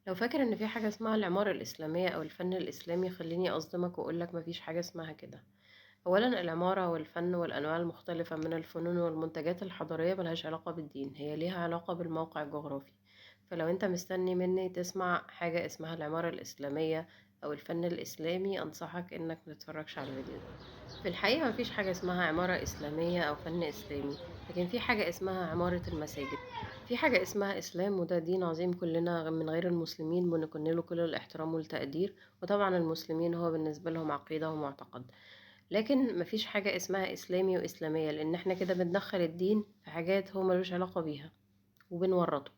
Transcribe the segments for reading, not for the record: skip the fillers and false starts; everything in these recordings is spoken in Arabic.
لو فاكر إن في حاجة اسمها العمارة الإسلامية أو الفن الإسلامي خليني أصدمك وأقولك مفيش حاجة اسمها كده. أولا العمارة والفن والأنواع المختلفة من الفنون والمنتجات الحضارية ملهاش علاقة بالدين، هي ليها علاقة بالموقع الجغرافي. فلو أنت مستني مني تسمع حاجة اسمها العمارة الإسلامية أو الفن الإسلامي أنصحك إنك متتفرجش على الفيديو ده. في الحقيقة مفيش حاجة اسمها عمارة إسلامية أو فن إسلامي، لكن في حاجة اسمها عمارة المساجد. في حاجة اسمها إسلام، وده دين عظيم كلنا من غير المسلمين بنكن له كل الاحترام والتقدير. وطبعا المسلمين هو بالنسبة لهم عقيدة ومعتقد. لكن مفيش حاجة اسمها إسلامي وإسلامية، لأن احنا كده بندخل الدين في حاجات هو ملوش علاقة بيها وبنورطه.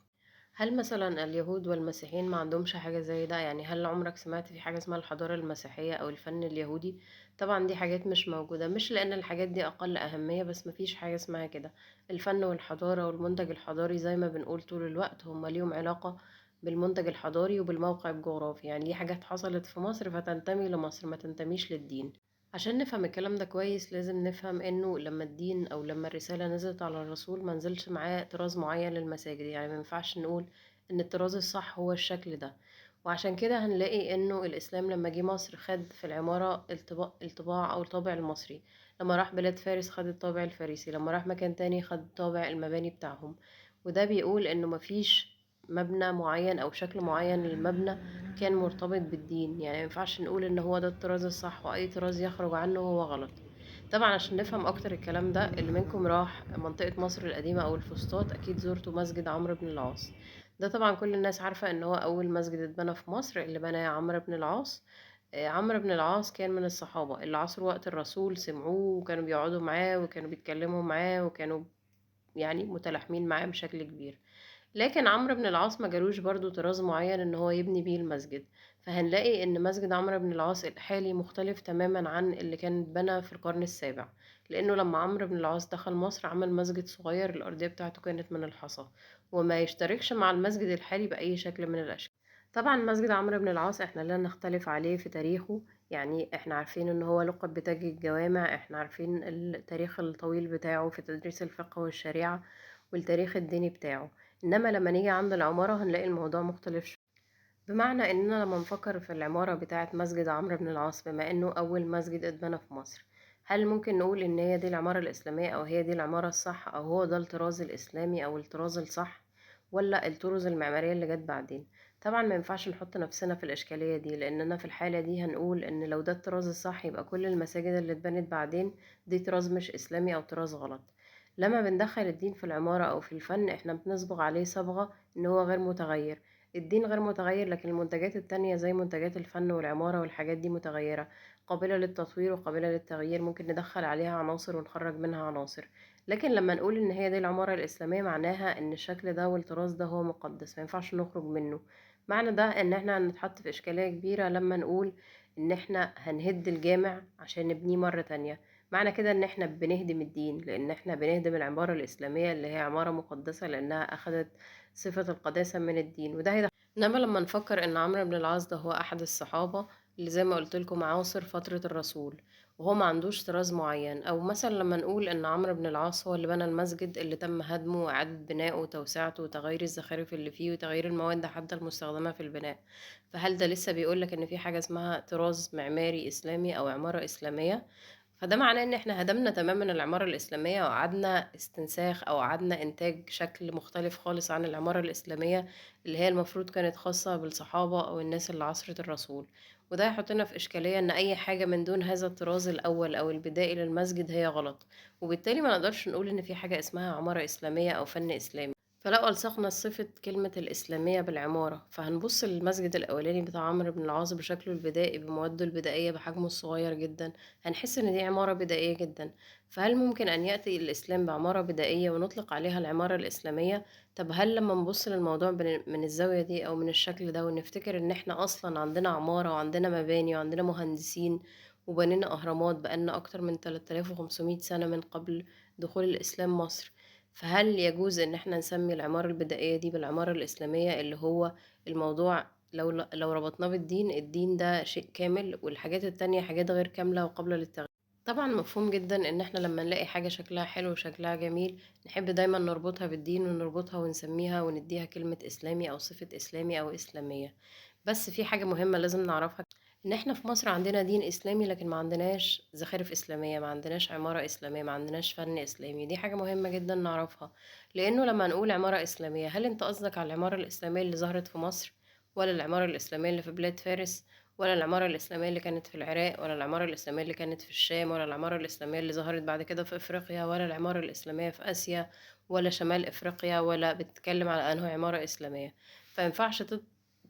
هل مثلا اليهود والمسيحيين ما عندهمش حاجة زي ده؟ يعني هل عمرك سمعت في حاجة اسمها الحضارة المسيحية أو الفن اليهودي؟ طبعا دي حاجات مش موجودة، مش لأن الحاجات دي أقل أهمية، بس مفيش حاجة اسمها كده. الفن والحضارة والمنتج الحضاري زي ما بنقول طول الوقت هما ليهم علاقة بالمنتج الحضاري وبالموقع الجغرافي. يعني دي حاجات حصلت في مصر فتنتمي لمصر، ما تنتميش للدين. عشان نفهم الكلام ده كويس لازم نفهم انه لما الدين او لما الرسالة نزلت على الرسول ما نزلش معاه طراز معين للمساجد. يعني ما ينفعش نقول ان الطراز الصح هو الشكل ده. وعشان كده هنلاقي انه الاسلام لما جه مصر خد في العمارة الطباع او الطابع المصري. لما راح بلاد فارس خد الطابع الفارسي، لما راح مكان تاني خد طابع المباني بتاعهم. وده بيقول انه مفيش مبنى معين او شكل معين للمبنى كان مرتبط بالدين. يعني ما ينفعش نقول ان هو ده الطراز الصح واي طراز يخرج عنه هو غلط. طبعا عشان نفهم اكتر الكلام ده، اللي منكم راح منطقة مصر القديمة او الفسطاط اكيد زرتوا مسجد عمرو بن العاص. ده طبعا كل الناس عارفة ان هو اول مسجد اتبنى في مصر اللي بناه عمرو بن العاص. عمرو بن العاص كان من الصحابة اللي عصروا وقت الرسول، سمعوه وكانوا بيقعدوا معاه وكانوا بيتكلموا معاه وكانوا يعني متلاحمين معاه بشكل كبير. لكن عمرو بن العاص ما جالوش برضو طراز معين ان هو يبني بيه المسجد. فهنلاقي ان مسجد عمرو بن العاص الحالي مختلف تماما عن اللي كان اتبنى في القرن السابع. لانه لما عمرو بن العاص دخل مصر عمل مسجد صغير الارضية بتاعته كانت من الحصى، وما يشتركش مع المسجد الحالي باي شكل من الاشكال. طبعا مسجد عمرو بن العاص احنا لا نختلف عليه في تاريخه. يعني احنا عارفين ان هو لقب بتاج الجوامع، احنا عارفين التاريخ الطويل بتاعه في تدريس الفقه والشريعة والتاريخ الديني بتاعه. انما لما نيجي عند العمارة هنلاقي الموضوع مختلف شوية. بمعنى اننا لما نفكر في العمارة بتاعة مسجد عمرو بن العاص بما انه اول مسجد اتبنى في مصر، هل ممكن نقول ان هي دي العمارة الاسلامية او هي دي العمارة الصح او هو ده الطراز الاسلامي او الطراز الصح، ولا الطرز المعمارية اللي جت بعدين؟ طبعا ما ينفعش نحط نفسنا في الاشكالية دي، لاننا في الحالة دي هنقول ان لو ده الطراز الصح يبقى كل المساجد اللي اتبنت بعدين دي طراز مش اسلامي او طراز غلط. لما بندخل الدين في العمارة او في الفن احنا بنصبغ عليه صبغة ان هو غير متغير. الدين غير متغير، لكن المنتجات التانية زي منتجات الفن والعمارة والحاجات دي متغيرة، قابلة للتطوير وقابلة للتغيير، ممكن ندخل عليها عناصر ونخرج منها عناصر. لكن لما نقول ان هي دي العمارة الإسلامية معناها ان الشكل ده والطراز ده هو مقدس ما ينفعش نخرج منه. معنى ده ان احنا هنتحط في إشكالية كبيرة لما نقول ان احنا هنهد الجامع عشان نبنيه مرة تانية. معنى كده ان احنا بنهدم الدين، لان احنا بنهدم العمارة الإسلامية اللي هي عمارة مقدسة لانها اخذت صفة القداسة من الدين. وده انما لما نفكر ان عمرو بن العاص ده هو احد الصحابة اللي زي ما قلت لكم عاصر فترة الرسول، وهو ما عندوش طراز معين. او مثلا لما نقول ان عمرو بن العاص هو اللي بنى المسجد اللي تم هدمه واعادة بنائه وتوسعته وتغيير الزخارف اللي فيه وتغيير المواد حتى المستخدمة في البناء، فهل ده لسه بيقولك ان في حاجة اسمها طراز معماري اسلامي او عمارة اسلامية؟ فده معناه ان احنا هدمنا تماما العمارة الإسلامية وقعدنا استنساخ او قعدنا انتاج شكل مختلف خالص عن العمارة الإسلامية اللي هي المفروض كانت خاصة بالصحابة او الناس اللي عصرت الرسول. وده يحطنا في إشكالية ان اي حاجة من دون هذا الطراز الاول او البدائي للمسجد هي غلط. وبالتالي ما نقدرش نقول ان في حاجة اسمها عمارة إسلامية او فن إسلامي. فلو ألصقنا صفة كلمة الإسلامية بالعمارة فهنبص للمسجد الأولاني بتاع عمرو بن العاص بشكله البدائي بمواده البدائية بحجمه الصغير جدا، هنحس إن دي عمارة بدائية جدا. فهل ممكن أن يأتي الإسلام بعمارة بدائية ونطلق عليها العمارة الإسلامية؟ طب هل لما نبص للموضوع من الزاوية دي أو من الشكل ده ونفتكر إن إحنا أصلا عندنا عمارة وعندنا مباني وعندنا مهندسين وبنينا أهرامات بقالنا أكتر من 3500 سنة من قبل دخول الإسلام مصر، فهل يجوز إن إحنا نسمي العمارة البدائية دي بالعمارة الإسلامية اللي هو الموضوع لو ربطناه بالدين، الدين ده شيء كامل والحاجات التانية حاجات غير كاملة وقابلة للتغيير؟ طبعًا مفهوم جدًا إن إحنا لمّا نلاقي حاجة شكلها حلو وشكلها جميل، نحب دايمًا نربطها بالدين ونربطها ونسميها ونديها كلمة إسلامي أو صفة إسلامي أو إسلامية. بس في حاجة مهمة لازم نعرفها، إن إحنا في مصر عندنا دين إسلامي لكن ما عندناش زخارف إسلامية، ما عندناش عمارة إسلامية، ما عندناش فن إسلامي. دي حاجة مهمة جدًا نعرفها، لإنه لمّا نقول عمارة إسلامية، هل أنت قصدك على العمارة الإسلامية اللي ظهرت في مصر، والّا العمارة الإسلامية اللي في بلاد فارس، ولا العمارة الإسلامية اللي كانت في العراق، ولا العمارة الإسلامية اللي كانت في الشام، ولا العمارة الإسلامية اللي ظهرت بعد كده في إفريقيا، ولا العمارة الإسلامية في آسيا، ولا شمال إفريقيا، ولا بتتكلم على أنهي عمارة إسلامية؟ فمينفعش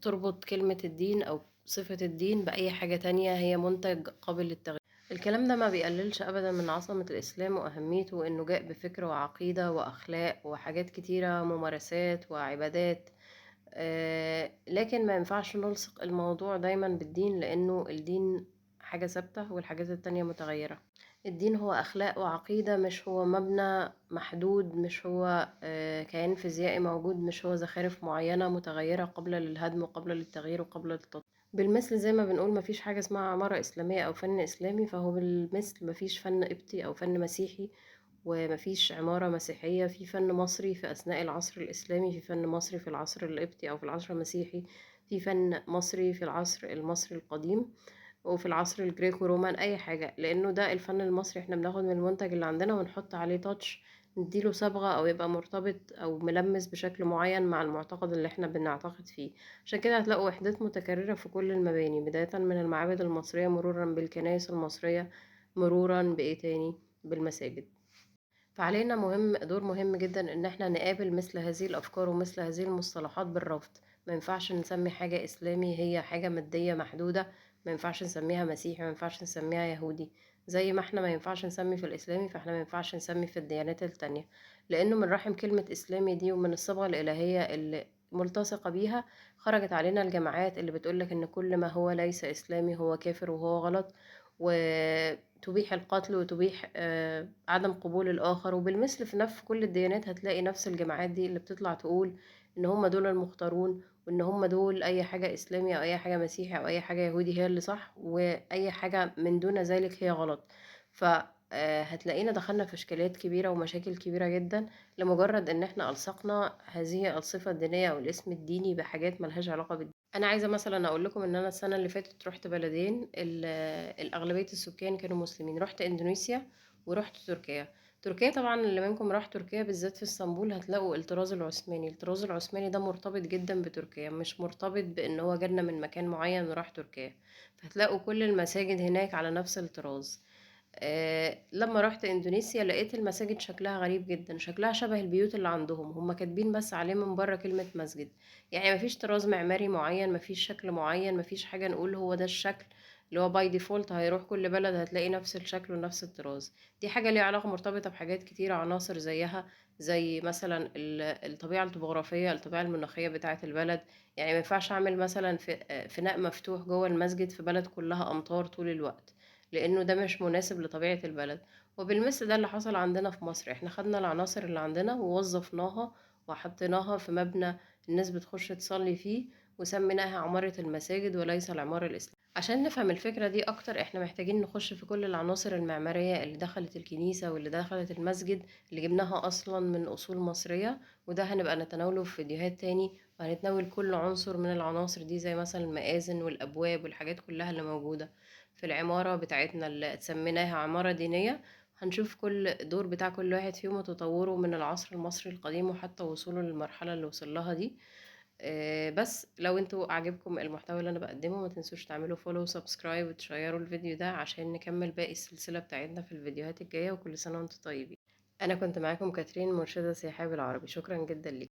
تربط كلمة الدين أو صفة الدين بأي حاجة تانية هي منتج قابل للتغيير. الكلام ده ما بيقللش أبدا من عظمة الإسلام وأهميته، وإنه جاء بفكر وعقيدة وأخلاق وحاجات كتيرة، ممارسات وعبادات. لكن ما ينفعش نلصق الموضوع دايما بالدين، لأنه الدين حاجة ثابتة والحاجات التانية متغيرة. الدين هو أخلاق وعقيدة، مش هو مبنى محدود، مش هو كيان فيزيائي موجود، مش هو زخارف معينة متغيرة قبل للهدم وقبل للتغيير وقبل للتطبيق. بالمثل زي ما بنقول مفيش حاجة اسمها عمارة إسلامية أو فن إسلامي، فهو بالمثل مفيش فن قبطي أو فن مسيحي ومفيش عمارة مسيحية. في فن مصري في أثناء العصر الإسلامي، في فن مصري في العصر القبطي أو في العصر المسيحي، في فن مصري في العصر المصري القديم، وفي العصر الجريكو رومان. أي حاجة، لأنه ده الفن المصري، احنا بناخد من المنتج اللي عندنا ونحط عليه تاتش، نديله صبغة أو يبقى مرتبط أو ملمس بشكل معين مع المعتقد اللي احنا بنعتقد فيه. عشان كده هتلاقوا وحدات متكررة في كل المباني، بداية من المعابد المصرية مرورا بالكنائس المصرية، مرورا بإيه تاني، بالمساجد. فعلينا دور مهم جدا ان احنا نقابل مثل هذه الافكار ومثل هذه المصطلحات بالرفض. ما ينفعش نسمي حاجة اسلامي هي حاجة مادية محدودة، ما ينفعش نسميها مسيحي، ما ينفعش نسميها يهودي. زي ما احنا ما ينفعش نسمي في الاسلامي، فاحنا ما ينفعش نسمي في الديانات التانية. لانه من رحم كلمة اسلامي دي ومن الصبغة الالهية اللي ملتصقة بيها، خرجت علينا الجماعات اللي بتقولك ان كل ما هو ليس اسلامي هو كافر وهو غلط، وتبيح القتل وتبيح عدم قبول الآخر. وبالمثل في نفس كل الديانات هتلاقي نفس الجماعات دي اللي بتطلع تقول إن هم دول المختارون، وإن هم دول أي حاجة إسلامي أو أي حاجة مسيحي أو أي حاجة يهودي هي اللي صح، وأي حاجة من دون ذلك هي غلط. هتلاقينا دخلنا في إشكاليات كبيرة ومشاكل كبيرة جدا، لمجرد إن احنا ألصقنا هذه الصفة الدينية أو الاسم الديني بحاجات ملهاش علاقة بالدين. انا عايزه مثلا اقول لكم ان انا السنه اللي فاتت رحت بلدين الاغلبيه السكان كانوا مسلمين. رحت اندونيسيا ورحت تركيا. تركيا طبعا اللي منكم راح تركيا بالذات في اسطنبول هتلاقوا الطراز العثماني. الطراز العثماني ده مرتبط جدا بتركيا، مش مرتبط بان هو جالنا من مكان معين وراح تركيا. فهتلاقوا كل المساجد هناك على نفس الطراز. لما رحت اندونيسيا لقيت المساجد شكلها غريب جدا، شكلها شبه البيوت اللي عندهم، هم كاتبين بس عليه من بره كلمة مسجد. يعني مفيش طراز معماري معين، مفيش شكل معين، مفيش حاجة نقول هو ده الشكل اللي هو باي ديفولت هيروح كل بلد هتلاقي نفس الشكل ونفس الطراز. دي حاجة ليها علاقة مرتبطة بحاجات كتيرة، عناصر زيها زي مثلا الطبيعة الطبوغرافية، الطبيعة المناخية بتاعة البلد. يعني ما ينفعش اعمل مثلا فناء مفتوح جوه المسجد في بلد كلها امطار طول الوقت، لانه ده مش مناسب لطبيعة البلد. وبالمثل ده اللي حصل عندنا في مصر، احنا خدنا العناصر اللي عندنا ووظفناها وحطيناها في مبنى الناس بتخش تصلي فيه، وسميناها عمارة المساجد وليس العمارة الإسلامية. عشان نفهم الفكرة دي أكتر احنا محتاجين نخش في كل العناصر المعمارية اللي دخلت الكنيسة واللي دخلت المسجد، اللي جبناها أصلا من أصول مصرية. وده هنبقى نتناوله في فيديوهات تاني، وهنتناول كل عنصر من العناصر دي زي مثلا المآذن والأبواب والحاجات كلها اللي موجودة في العمارة بتاعتنا اللي سميناها عمارة دينية. هنشوف كل دور بتاع كل واحد فيهم وتطوره من العصر المصري القديم وحتى وصوله للمرحلة اللي وصل لها دي. بس لو انتوا عجبكم المحتوى اللي انا بقدمه، ما تنسوش تعملوا فولو وسبسكرايب وتشيروا الفيديو ده عشان نكمل باقي السلسلة بتاعتنا في الفيديوهات الجاية. وكل سنة وانتوا طيبين. انا كنت معاكم كاترين، مرشدة سياحية بالعربي. شكرا جدا ليكم.